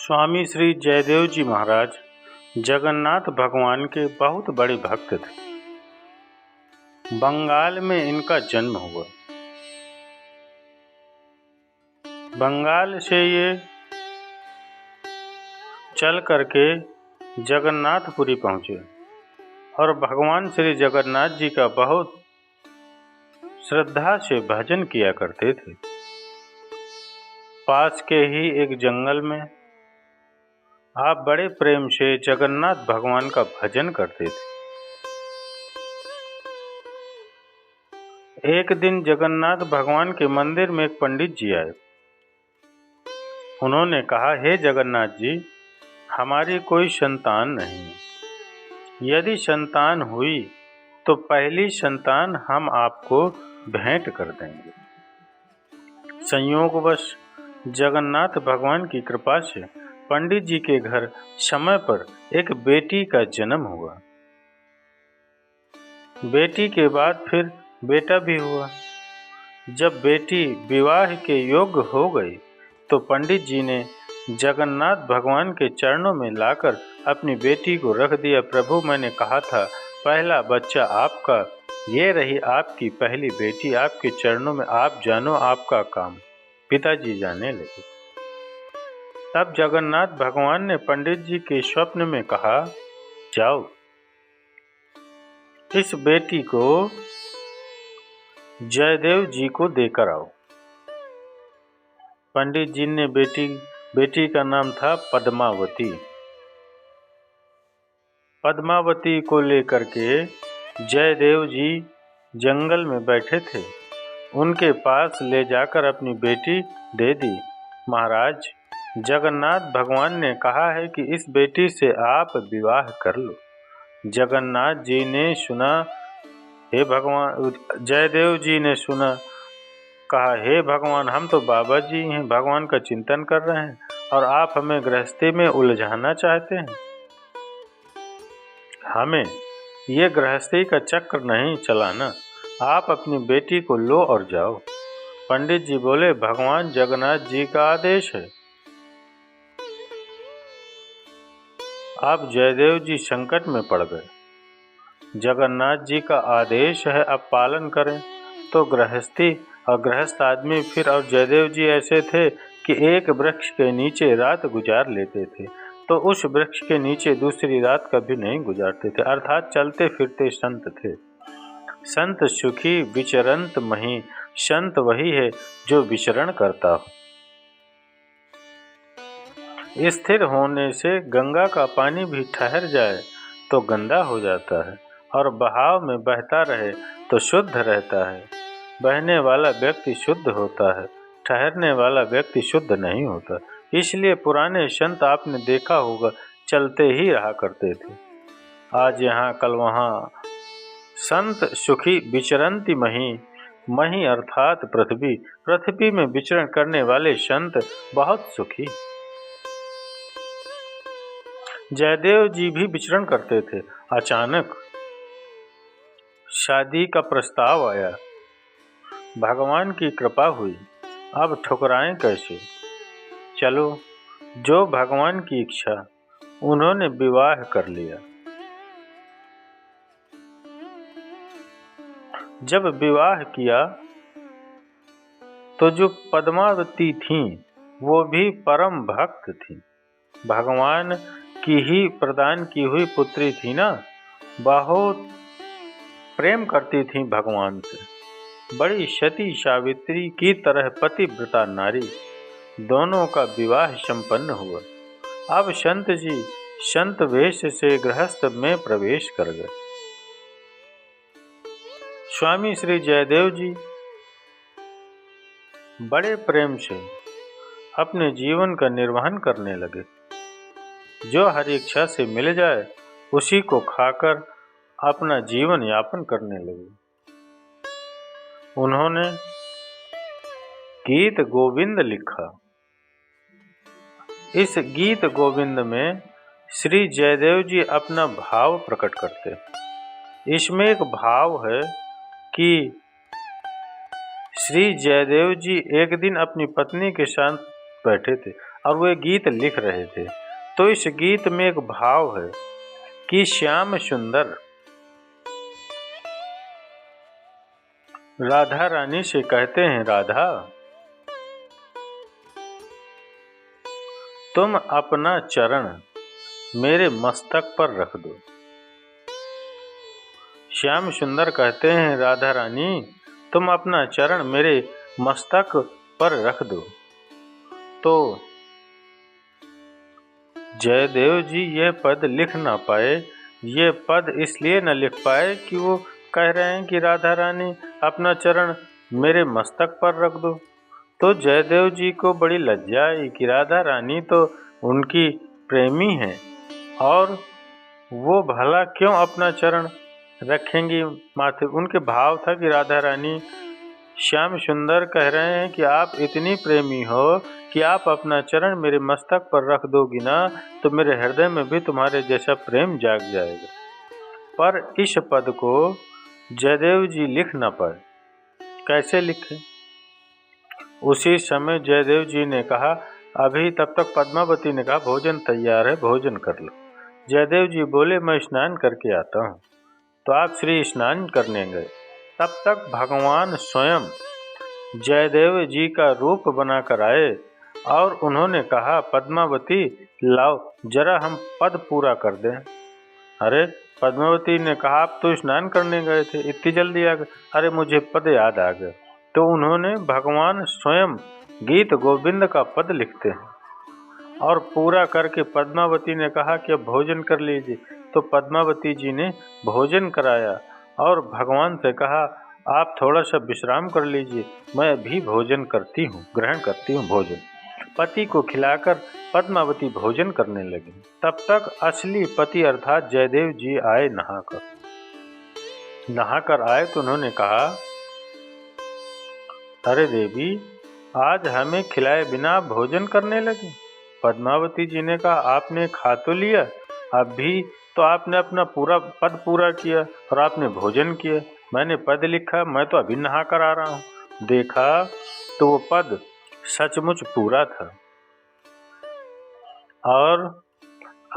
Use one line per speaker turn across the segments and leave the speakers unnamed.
स्वामी श्री जयदेव जी महाराज जगन्नाथ भगवान के बहुत बड़े भक्त थे। बंगाल में इनका जन्म हुआ। बंगाल से ये चल करके जगन्नाथपुरी पहुँचे और भगवान श्री जगन्नाथ जी का बहुत श्रद्धा से भजन किया करते थे। पास के ही एक जंगल में आप बड़े प्रेम से जगन्नाथ भगवान का भजन करते थे। एक दिन जगन्नाथ भगवान के मंदिर में एक पंडित जी आए। उन्होंने कहा, हे जगन्नाथ जी, हमारी कोई संतान नहीं है। यदि संतान हुई तो पहली संतान हम आपको भेंट कर देंगे। संयोगवश जगन्नाथ भगवान की कृपा से पंडित जी के घर समय पर एक बेटी का जन्म हुआ। बेटी के बाद फिर बेटा भी हुआ। जब बेटी विवाह के योग्य हो गई तो पंडित जी ने जगन्नाथ भगवान के चरणों में लाकर अपनी बेटी को रख दिया। प्रभु, मैंने कहा था पहला बच्चा आपका, ये रही आपकी पहली बेटी, आपके चरणों में, आप जानो आपका काम। पिताजी जाने लगे। तब जगन्नाथ भगवान ने पंडित जी के स्वप्न में कहा, जाओ इस बेटी को जयदेव जी को देकर आओ। पंडित जी ने बेटी का नाम था पद्मावती। पद्मावती को लेकर के जयदेव जी जंगल में बैठे थे। उनके पास ले जाकर अपनी बेटी दे दी। महाराज, जगन्नाथ भगवान ने कहा है कि इस बेटी से आप विवाह कर लो। जगन्नाथ जी ने सुना, हे भगवान, जयदेव जी ने सुना, कहा, हे भगवान, हम तो बाबा जी हैं, भगवान का चिंतन कर रहे हैं और आप हमें गृहस्थी में उलझाना चाहते हैं। हमें ये गृहस्थी का चक्र नहीं चलाना। आप अपनी बेटी को लो और जाओ। पंडित जी बोले, भगवान जगन्नाथ जी का आदेश है। अब जयदेव जी संकट में पड़ गए। जगन्नाथ जी का आदेश है, अब पालन करें। तो गृहस्थी और गृहस्थ आदमी फिर, और जयदेव जी ऐसे थे कि एक वृक्ष के नीचे रात गुजार लेते थे, तो उस वृक्ष के नीचे दूसरी रात कभी नहीं गुजारते थे। अर्थात चलते फिरते संत थे। संत सुखी विचरंत मही, संत वही है जो विचरण करता हो। स्थिर होने से गंगा का पानी भी ठहर जाए तो गंदा हो जाता है, और बहाव में बहता रहे तो शुद्ध रहता है। बहने वाला व्यक्ति शुद्ध होता है, ठहरने वाला व्यक्ति शुद्ध नहीं होता। इसलिए पुराने संत आपने देखा होगा चलते ही रहा करते थे। आज यहाँ कल वहाँ। संत सुखी विचरंती मही, मही अर्थात पृथ्वी, पृथ्वी में विचरण करने वाले संत बहुत सुखी। जयदेव जी भी विचरण करते थे। अचानक शादी का प्रस्ताव आया। भगवान की कृपा हुई। अब ठुकराएं कैसे? चलो, जो भगवान की इच्छा। उन्होंने विवाह कर लिया। जब विवाह किया तो जो पद्मावती थीं वो भी परम भक्त थीं। भगवान की ही प्रदान की हुई पुत्री थी ना, बहुत प्रेम करती थी भगवान से। बड़ी सती सावित्री की तरह पतिव्रता नारी, दोनों का विवाह संपन्न हुआ। अब संत जी संत वेश से गृहस्थ में प्रवेश कर गए। स्वामी श्री जयदेव जी बड़े प्रेम से अपने जीवन का निर्वहन करने लगे। जो हर इच्छा से मिल जाए उसी को खाकर अपना जीवन यापन करने लगे। उन्होंने गीत गोविंद लिखा। इस गीत गोविंद में श्री जयदेव जी अपना भाव प्रकट करते। इसमें एक भाव है कि श्री जयदेव जी एक दिन अपनी पत्नी के साथ बैठे थे। और वे गीत लिख रहे थे। तो इस गीत में एक भाव है कि श्याम सुंदर राधा रानी से कहते हैं, राधा तुम अपना चरण मेरे मस्तक पर रख दो। श्याम सुंदर कहते हैं, राधा रानी तुम अपना चरण मेरे मस्तक पर रख दो। तो जयदेव जी ये पद लिख ना पाए। ये पद इसलिए न लिख पाए कि वो कह रहे हैं कि राधा रानी अपना चरण मेरे मस्तक पर रख दो। तो जयदेव जी को बड़ी लज्जा आई कि राधा रानी तो उनकी प्रेमी हैं और वो भला क्यों अपना चरण रखेंगी माथे। उनके भाव था कि राधा रानी श्याम सुंदर कह रहे हैं कि आप इतनी प्रेमी हो कि आप अपना चरण मेरे मस्तक पर रख दोगी ना तो मेरे हृदय में भी तुम्हारे जैसा प्रेम जाग जाएगा। पर इस पद को जयदेव जी लिख न पाए। कैसे लिखे? उसी समय जयदेव जी ने कहा, अभी तब तक पद्मावती ने कहा भोजन तैयार है, भोजन कर लो। जयदेव जी बोले मैं स्नान करके आता हूँ। तो आप श्री स्नान करने गए। तब तक भगवान स्वयं जयदेव जी का रूप बनाकर आए और उन्होंने कहा, पद्मावती लाओ जरा हम पद पूरा कर दें। अरे पद्मावती ने कहा, आप तो स्नान करने गए थे, इतनी जल्दी आ गए। अरे मुझे पद याद आ गया। तो उन्होंने भगवान स्वयं गीत गोविंद का पद लिखते हैं और पूरा करके पद्मावती ने कहा कि अब भोजन कर लीजिए। तो पद्मावती जी ने भोजन कराया और भगवान से कहा, आप थोड़ा सा विश्राम कर लीजिए, मैं अभी भोजन करती हूँ, ग्रहण करती हूँ भोजन। पति को खिलाकर पद्मावती भोजन करने लगी। तब तक असली पति अर्थात जयदेव जी आए नहाकर आए। तो उन्होंने कहा, अरे देवी आज हमें खिलाए बिना भोजन करने लगी। पद्मावती जी ने कहा, आपने खा तो लिया, अभी तो आपने अपना पूरा पद पूरा किया और आपने भोजन किया। मैंने पद लिखा, मैं तो अभी नहा कर आ रहा हूँ। देखा तो वो पद सचमुच पूरा था और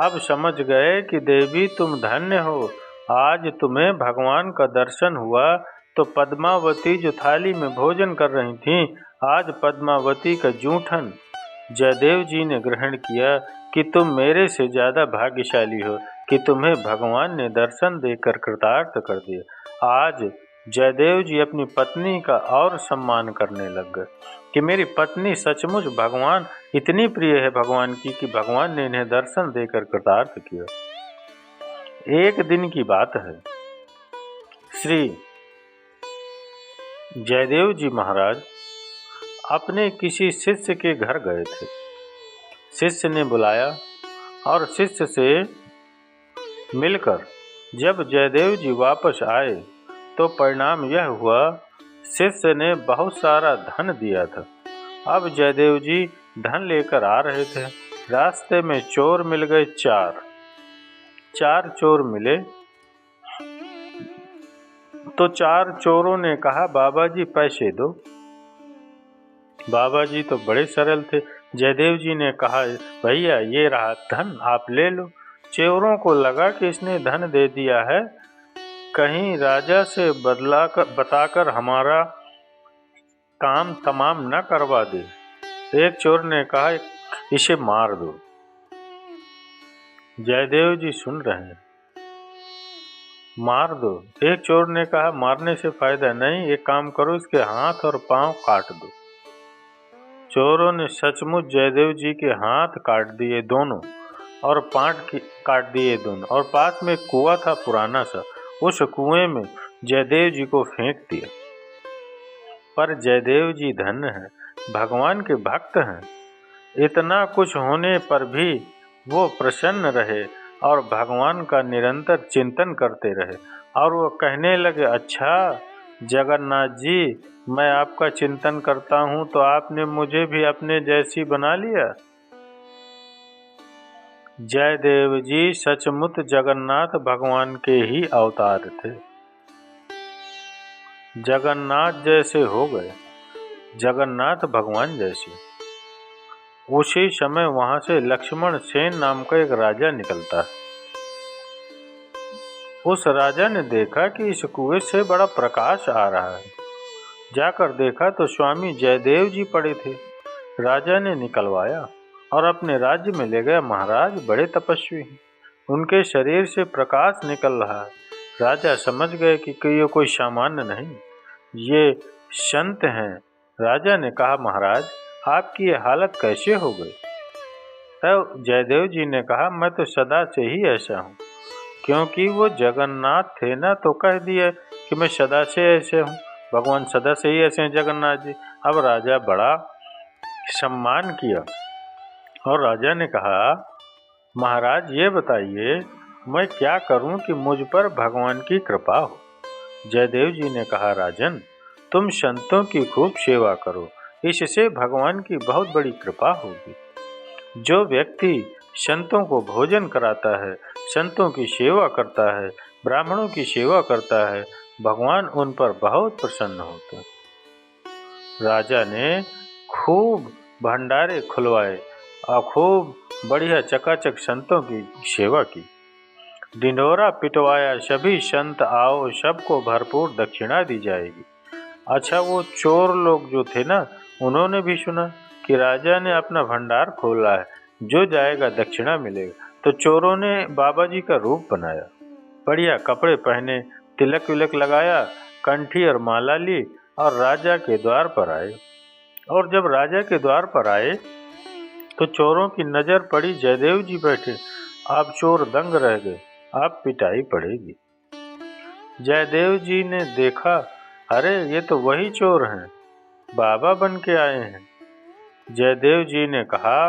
अब समझ गए कि देवी तुम धन्य हो, आज तुम्हें भगवान का दर्शन हुआ। तो पद्मावती जो थाली में भोजन कर रही थीं, आज पद्मावती का जूठन जयदेव जी ने ग्रहण किया कि तुम मेरे से ज़्यादा भाग्यशाली हो कि तुम्हें भगवान ने दर्शन देकर कृतार्थ कर दिया। आज जयदेव जी अपनी पत्नी का और सम्मान करने लग गए कि मेरी पत्नी सचमुच भगवान इतनी प्रिय है भगवान की कि भगवान ने इन्हें दर्शन देकर कृतार्थ किया। एक दिन की बात है, श्री जयदेव जी महाराज अपने किसी शिष्य के घर गए थे। शिष्य ने बुलाया और शिष्य से मिलकर जब जयदेव जी वापस आए तो परिणाम यह हुआ, शिष्य ने बहुत सारा धन दिया था। अब जयदेव जी धन लेकर आ रहे थे। रास्ते में चोर मिल गए, चार चोर मिले। तो चार चोरों ने कहा, बाबा जी पैसे दो। बाबा जी तो बड़े सरल थे। जयदेव जी ने कहा, भैया ये रहा धन, आप ले लो। चोरों को लगा कि इसने धन दे दिया है, कहीं राजा से बताकर हमारा काम तमाम न करवा दे। एक चोर ने कहा, इसे मार दो। जयदेव जी सुन रहे हैं, मार दो। एक चोर ने कहा, मारने से फायदा नहीं, एक काम करो, इसके हाथ और पांव काट दो। चोरों ने सचमुच जयदेव जी के हाथ काट दिए दोनों और पांव काट दिए दोनों, और पास में कुआं था पुराना सा, उस कुएं में जयदेव जी को फेंक दिया। पर जयदेव जी धन्य हैं, भगवान के भक्त हैं। इतना कुछ होने पर भी वो प्रसन्न रहे और भगवान का निरंतर चिंतन करते रहे। और वो कहने लगे, अच्छा जगन्नाथ जी, मैं आपका चिंतन करता हूँ तो आपने मुझे भी अपने जैसी बना लिया। जयदेव जी सचमुच जगन्नाथ भगवान के ही अवतार थे। जगन्नाथ जैसे हो गए, जगन्नाथ भगवान जैसे। उसी समय वहां से लक्ष्मण सेन नाम का एक राजा निकलता है। उस राजा ने देखा कि इस कुएं से बड़ा प्रकाश आ रहा है। जाकर देखा तो स्वामी जयदेव जी पड़े थे। राजा ने निकलवाया और अपने राज्य में ले गया। महाराज बड़े तपस्वी हैं, उनके शरीर से प्रकाश निकल रहा है। राजा समझ गए कि ये कोई सामान्य नहीं, ये संत हैं। राजा ने कहा, महाराज आपकी ये हालत कैसे हो गई? तब जयदेव जी ने कहा, मैं तो सदा से ही ऐसा हूँ, क्योंकि वो जगन्नाथ थे ना, तो कह दिया कि मैं सदा से ऐसे हूँ, भगवान सदा से ही ऐसे हैं जगन्नाथ जी। अब राजा बड़ा सम्मान किया और राजा ने कहा, महाराज ये बताइए मैं क्या करूं कि मुझ पर भगवान की कृपा हो? जयदेव जी ने कहा, राजन तुम संतों की खूब सेवा करो, इससे भगवान की बहुत बड़ी कृपा होगी। जो व्यक्ति संतों को भोजन कराता है, संतों की सेवा करता है, ब्राह्मणों की सेवा करता है, भगवान उन पर बहुत प्रसन्न होते हैं। राजा ने खूब भंडारे खुलवाए और खूब बढ़िया चकाचक संतों की सेवा की। ढिंढोरा पिटवाया, सभी संत आओ, सबको भरपूर दक्षिणा दी जाएगी। अच्छा, वो चोर लोग जो थे ना, उन्होंने भी सुना कि राजा ने अपना भंडार खोला है, जो जाएगा दक्षिणा मिलेगा। तो चोरों ने बाबा जी का रूप बनाया, बढ़िया कपड़े पहने, तिलक विलक लगाया, कंठी और माला ली और राजा के द्वार पर आए। और जब राजा के द्वार पर आए तो चोरों की नजर पड़ी जयदेव जी बैठे। आप चोर दंग रह गए, आप पिटाई पड़ेगी। जयदेव जी ने देखा, अरे ये तो वही चोर हैं, बाबा बन के आए हैं। जयदेव जी ने कहा,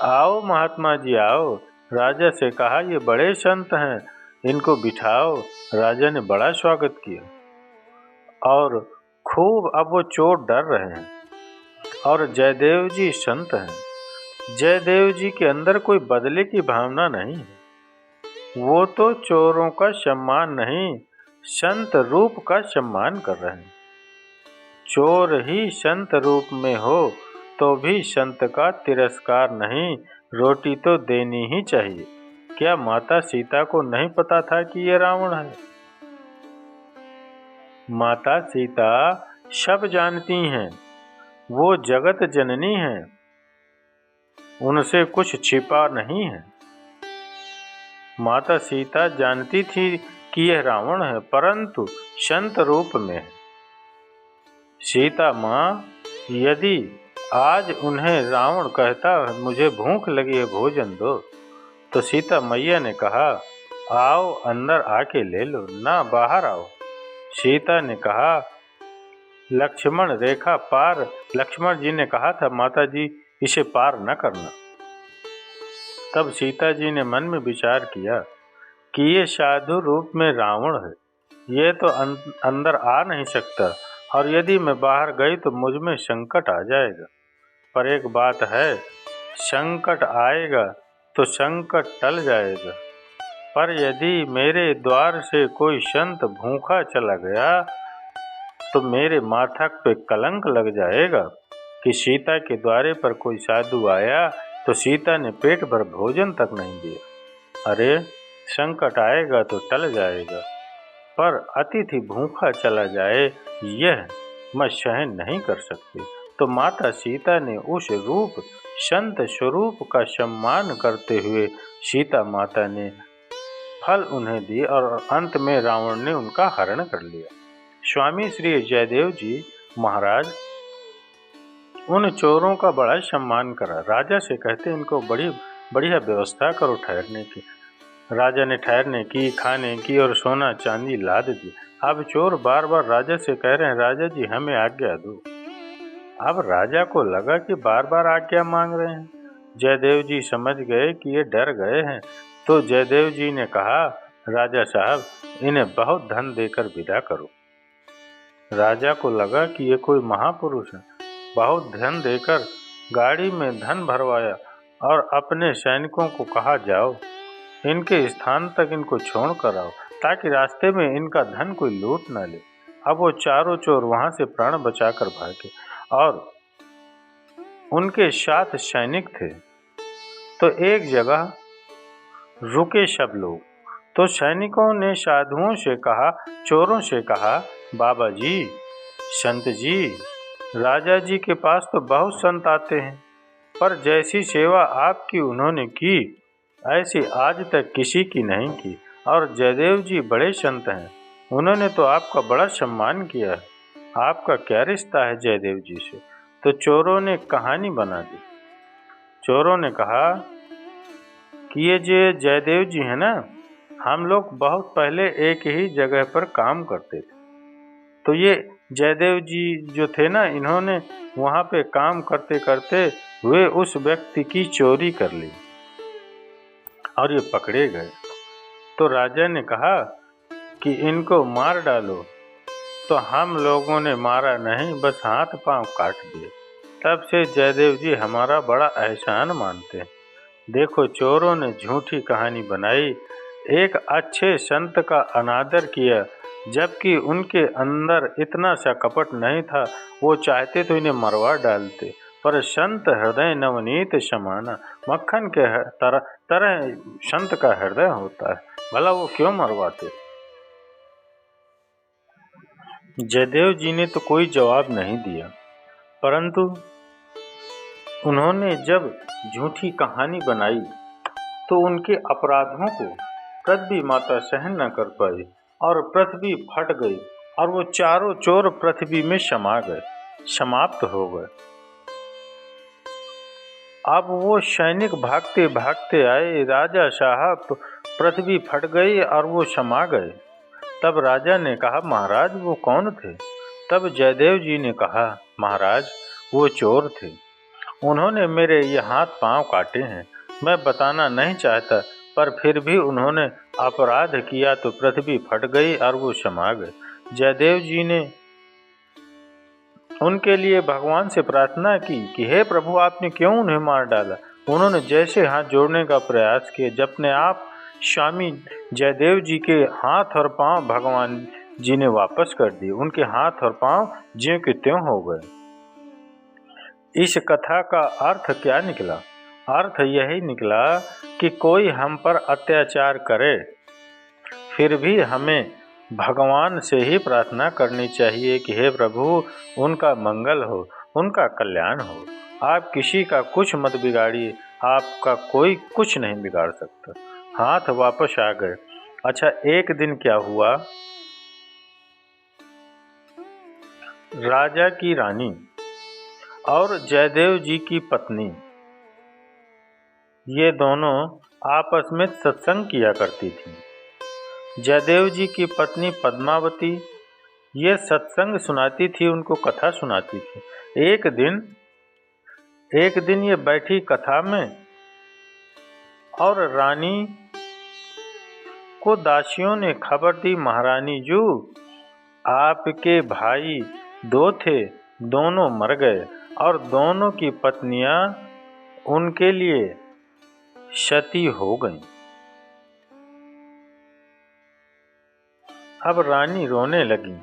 आओ महात्मा जी आओ। राजा से कहा, ये बड़े संत हैं, इनको बिठाओ। राजा ने बड़ा स्वागत किया और खूब अब वो चोर डर रहे हैं और जयदेव जी संत हैं। जयदेव जी के अंदर कोई बदले की भावना नहीं है। वो तो चोरों का सम्मान नहीं, संत रूप का सम्मान कर रहे हैं। चोर ही संत रूप में हो तो भी संत का तिरस्कार नहीं, रोटी तो देनी ही चाहिए। क्या माता सीता को नहीं पता था कि ये रावण है? माता सीता सब जानती हैं, वो जगत जननी हैं, उनसे कुछ छिपा नहीं है। माता सीता जानती थी कि यह रावण है, परंतु संत रूप में है। सीता माँ यदि आज उन्हें रावण कहता, मुझे भूख लगी है, भोजन दो, तो सीता मैया ने कहा, आओ अंदर आके ले लो, ना बाहर आओ। सीता ने कहा, लक्ष्मण रेखा पार। लक्ष्मण जी ने कहा था, माता जी इसे पार न करना। तब सीता जी ने मन में विचार किया कि ये साधु रूप में रावण है, ये तो अंदर आ नहीं सकता, और यदि मैं बाहर गई तो मुझ में संकट आ जाएगा। पर एक बात है, संकट आएगा तो संकट टल जाएगा, पर यदि मेरे द्वार से कोई संत भूखा चला गया तो मेरे माथा पे कलंक लग जाएगा कि सीता के द्वारे पर कोई साधु आया तो सीता ने पेट भर भोजन तक नहीं दिया। अरे संकट आएगा तो टल जाएगा, पर अतिथि भूखा चला जाए यह मैं सहन नहीं कर सकती। तो माता सीता ने उस रूप संत स्वरूप का सम्मान करते हुए सीता माता ने फल उन्हें दिए और अंत में रावण ने उनका हरण कर लिया। स्वामी श्री जयदेव जी महाराज उन चोरों का बड़ा सम्मान करा। राजा से कहते, इनको बड़ी बढ़िया व्यवस्था करो ठहरने की। राजा ने ठहरने की, खाने की और सोना चांदी लाद दी। अब चोर बार बार राजा से कह रहे हैं, राजा जी हमें आज्ञा दो। अब राजा को लगा कि बार बार आज्ञा मांग रहे हैं। जयदेव जी समझ गए कि ये डर गए हैं, तो जयदेव जी ने कहा, राजा साहब इन्हें बहुत धन देकर विदा करो। राजा को लगा कि ये कोई महापुरुष है, बहुत धन देकर गाड़ी में धन भरवाया और अपने सैनिकों को कहा, जाओ इनके स्थान तक इनको छोड़ कर आओ, ताकि रास्ते में इनका धन कोई लूट न ले। अब वो चारों चोर वहां से प्राण बचाकर भागे और उनके साथ सैनिक थे। तो एक जगह रुके सब लोग। तो सैनिकों ने साधुओं से कहा, चोरों से कहा, बाबा जी, संत जी, राजा जी के पास तो बहुत संत आते हैं, पर जैसी सेवा आपकी उन्होंने की ऐसी आज तक किसी की नहीं की। और जयदेव जी बड़े संत हैं, उन्होंने तो आपका बड़ा सम्मान किया है। आपका क्या रिश्ता है जयदेव जी से? तो चोरों ने कहानी बना दी। चोरों ने कहा कि ये जो जयदेव जी हैं ना, हम लोग बहुत पहले एक ही जगह पर काम करते थे। तो ये जयदेव जी जो थे ना, इन्होंने वहाँ पे काम करते करते वे उस व्यक्ति की चोरी कर ली और ये पकड़े गए। तो राजा ने कहा कि इनको मार डालो। तो हम लोगों ने मारा नहीं, बस हाथ पांव काट दिए। तब से जयदेव जी हमारा बड़ा एहसान मानते हैं। देखो, चोरों ने झूठी कहानी बनाई, एक अच्छे संत का अनादर किया, जबकि उनके अंदर इतना सा कपट नहीं था। वो चाहते तो इन्हें मरवा डालते, पर संत हृदय नवनीत समाना, मक्खन के तरह संत का हृदय होता है, भला वो क्यों मरवाते? जयदेव जी ने तो कोई जवाब नहीं दिया, परंतु उन्होंने जब झूठी कहानी बनाई तो उनके अपराधों को पृथ्वी माता सहन न कर पाई और पृथ्वी फट गई और वो चारों चोर पृथ्वी में समा गए, समाप्त हो गए। अब वो सैनिक भागते भागते आए, राजा साहब, तो पृथ्वी फट गई और वो समा गए। तब राजा ने कहा, महाराज वो कौन थे? तब जयदेव जी ने कहा, महाराज वो चोर थे, उन्होंने मेरे ये हाथ पांव काटे हैं। मैं बताना नहीं चाहता, पर फिर भी उन्होंने अपराध किया तो पृथ्वी फट गई और वो समा गए। जयदेव जी ने उनके लिए भगवान से प्रार्थना की कि हे प्रभु, आपने क्यों उन्हें मार डाला? उन्होंने जैसे हाथ जोड़ने का प्रयास किया, जबने आप स्वामी जयदेव जी के हाथ और पांव भगवान जी ने वापस कर दिए। उनके हाथ और पांव ज्यों के त्यों हो गए। इस कथा का अर्थ क्या निकला? अर्थ यही निकला कि कोई हम पर अत्याचार करे, फिर भी हमें भगवान से ही प्रार्थना करनी चाहिए कि हे प्रभु, उनका मंगल हो, उनका कल्याण हो। आप किसी का कुछ मत बिगाड़िए, आपका कोई कुछ नहीं बिगाड़ सकता। हाथ वापस आ गए। अच्छा, एक दिन क्या हुआ, राजा की रानी और जयदेव जी की पत्नी, ये दोनों आपस में सत्संग किया करती थी। जयदेव जी की पत्नी पद्मावती ये सत्संग सुनाती थी, उनको कथा सुनाती थी। एक दिन ये बैठी कथा में और रानी को दासियों ने खबर दी, महारानी जी, आपके भाई दो थे, दोनों मर गए और दोनों की पत्नियां उनके लिए सती हो गईं। अब रानी रोने लगी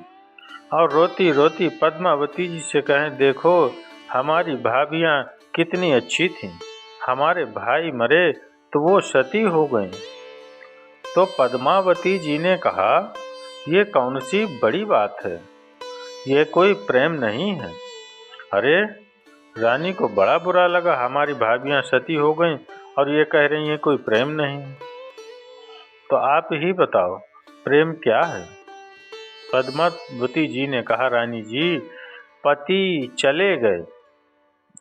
और रोती रोती पद्मावती जी से कहें, देखो हमारी भाभियां कितनी अच्छी थीं, हमारे भाई मरे तो वो सती हो गईं। तो पद्मावती जी ने कहा, ये कौन सी बड़ी बात है, ये कोई प्रेम नहीं है। अरे, रानी को बड़ा बुरा लगा, हमारी भाभियां सती हो गईं और ये कह रही हैं कोई प्रेम नहीं। तो आप ही बताओ प्रेम क्या है? पद्मावती जी ने कहा, रानी जी, पति चले गए,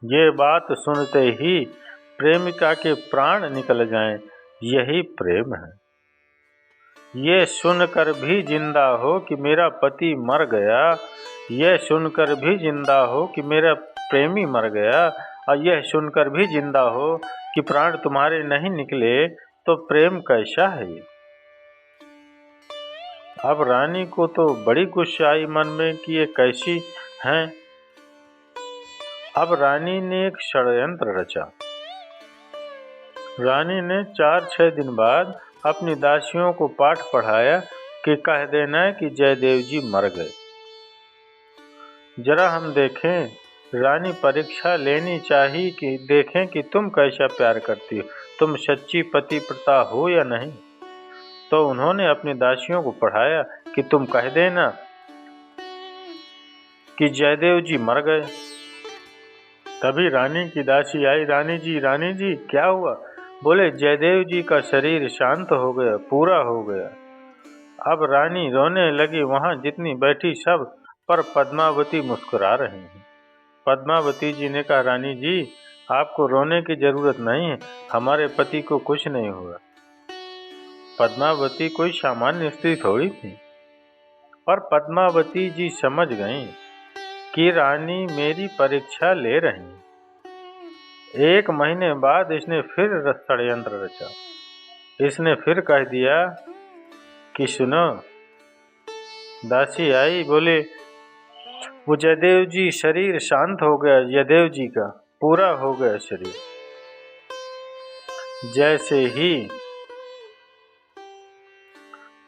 ये बात सुनते ही प्रेमिका के प्राण निकल जाएं, यही प्रेम है। ये सुनकर भी जिंदा हो कि मेरा पति मर गया, यह सुनकर भी जिंदा हो कि मेरा प्रेमी मर गया, और यह सुनकर भी जिंदा हो कि प्राण तुम्हारे नहीं निकले, तो प्रेम कैसा है ये? अब रानी को तो बड़ी गुस्सा आई मन में कि ये कैसी हैं। अब रानी ने एक षड्यंत्र रचा। रानी ने 4-6 दिन बाद अपनी दासियों को पाठ पढ़ाया कि कह देना कि जयदेव जी मर गए। जरा हम देखें रानी परीक्षा लेनी चाहिए कि देखें कि तुम कैसा प्यार करती हो, तुम सच्ची पतिव्रता हो या नहीं। तो उन्होंने अपनी दासियों को पढ़ाया कि तुम कह देना कि जयदेव जी मर गए। तभी रानी की दासी आई, रानी जी क्या हुआ? बोले जयदेव जी का शरीर शांत हो गया, पूरा हो गया। अब रानी रोने लगी। वहां जितनी बैठी सब पर पद्मावती मुस्कुरा रही हैं। पद्मावती जी ने कहा, रानी जी आपको रोने की जरूरत नहीं है, हमारे पति को कुछ नहीं हुआ। पद्मावती कोई सामान्य स्त्री थोड़ी थी, पर पद्मावती जी समझ गईं कि रानी मेरी परीक्षा ले रही। 1 महीने बाद इसने फिर षड्यंत्र रचा। इसने फिर कह दिया कि सुनो। दासी आई, बोले वो जयदेव जी शरीर शांत हो गया, जयदेव जी का पूरा हो गया शरीर। जैसे ही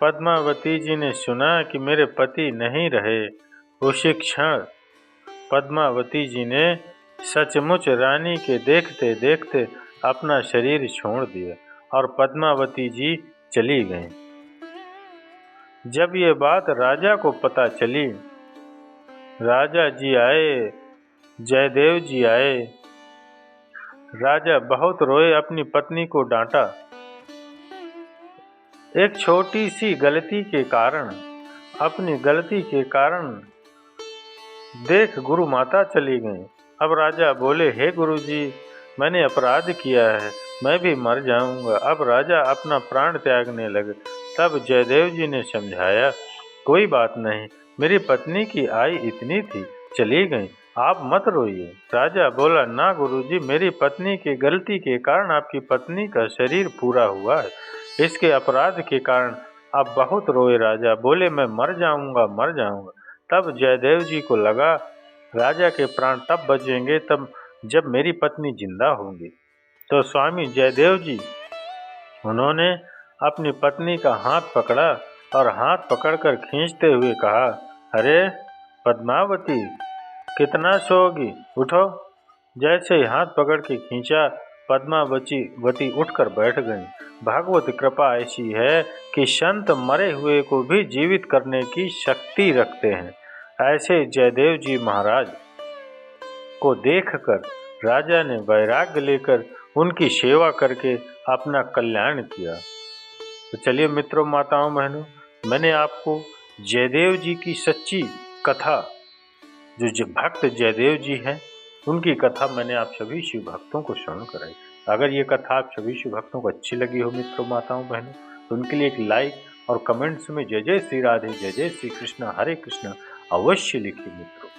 पद्मावती जी ने सुना कि मेरे पति नहीं रहे, उसी क्षण पद्मावती जी ने सचमुच रानी के देखते देखते अपना शरीर छोड़ दिया और पद्मावती जी चली गईं। जब ये बात राजा को पता चली, राजा जी आए, जयदेव जी आए। राजा बहुत रोए, अपनी पत्नी को डांटा। एक छोटी सी गलती के कारण, अपनी गलती के कारण देख गुरु माता चली गई। अब राजा बोले, हे गुरु जी मैंने अपराध किया है, मैं भी मर जाऊंगा। अब राजा अपना प्राण त्यागने लगे। तब जयदेव जी ने समझाया, कोई बात नहीं, मेरी पत्नी की आयु इतनी थी, चली गई, आप मत रोइए। राजा बोला, ना गुरुजी, मेरी पत्नी की गलती के कारण आपकी पत्नी का शरीर पूरा हुआ है, इसके अपराध के कारण आप बहुत रोए। राजा बोले, मैं मर जाऊंगा, मर जाऊंगा। तब जयदेव जी को लगा राजा के प्राण तब बचेंगे तब जब मेरी पत्नी जिंदा होंगी। तो स्वामी जयदेव जी, उन्होंने अपनी पत्नी का हाथ पकड़ा और हाथ पकड़कर खींचते हुए कहा, अरे पद्मावती कितना सोओगी, उठो। जैसे ही हाथ पकड़ के खींचा, पद्मावती उठकर बैठ गई। भागवत कृपा ऐसी है कि संत मरे हुए को भी जीवित करने की शक्ति रखते हैं। ऐसे जयदेव जी महाराज को देखकर राजा ने वैराग्य लेकर उनकी सेवा करके अपना कल्याण किया। तो चलिए मित्रों, माताओं, बहनों, मैंने आपको जयदेव जी की सच्ची कथा, जो भक्त जयदेव जी हैं, उनकी कथा मैंने आप सभी शिव भक्तों को श्रवण कराई। अगर ये कथा आप सभी शिव भक्तों को अच्छी लगी हो मित्रों, माताओं, बहनों, तो उनके लिए एक लाइक और कमेंट्स में जय जय श्री राधे, जय जय श्री कृष्ण, हरे कृष्ण अवश्य लिखिए मित्रों।